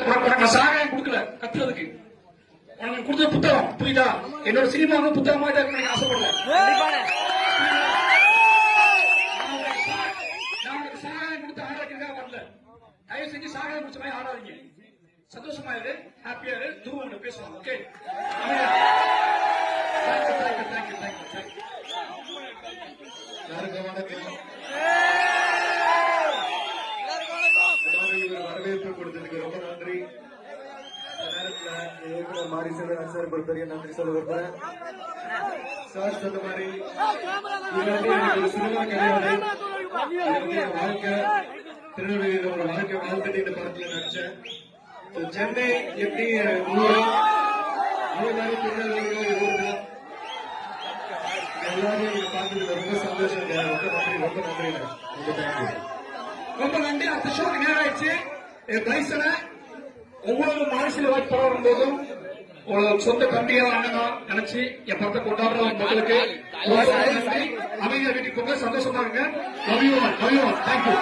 உனக்கு சாகாயம் கொடுக்கல கத்துறதுக்கு, உனக்கு கொடுத்த புத்தகம் புரியுதா? என்னோட சினிமாவும் புத்தகமா தான் ஆசைப்படல. நான் உனக்கு சாகாயம் கொடுத்து ஆராய்க்கிறதுக்காக வரல. தயவு செஞ்சு சாகாயம் கொடுத்த மாதிரி ஆடாதீங்க. சந்தோஷமா இரு, ஹாப்பியா இரு, துருவம் பேசுவாங்க. ஓகே, வரவேற்பு கொடுத்ததுக்கு ரொம்ப நன்றி. இயக்குனர் மாரி செல்வன் சார் ஒரு பெரிய நன்றி சொல்ல விரும்புறேன். சார் சொன்ன மாதிரி ஒரு சினிமா கிடையாது, வாழ்க்கை திருநெல்வேலியோட வாழ்க்கை வாழ்ந்துட்டு இந்த படத்துல நடிச்சேன். சென்னை எப்படி ஊரோ அதே மாதிரி திருநெல்வேலியோ ஊர் தான். எல்லாரும் நீங்க பார்த்ததுல ரொம்ப சந்தோஷம். ரொம்ப நன்றி, ரொம்ப நன்றி, ரொம்ப தேங்க்யூ, ரொம்ப நன்றி. அந்த ஷோக்கு நேரம் ஆயிடுச்சு. பிரைஸனை ஒவ்வொரு மாநில வாய்ப்பு படம் வரும்போதும் ஒரு சொந்த தம்பியா அண்ணனா நினைச்சு என் படத்தை கொண்டாடுற மக்களுக்கு அமைதியா வீட்டுக்கு போங்க, சந்தோஷமா இருங்க. Love you all, thank you.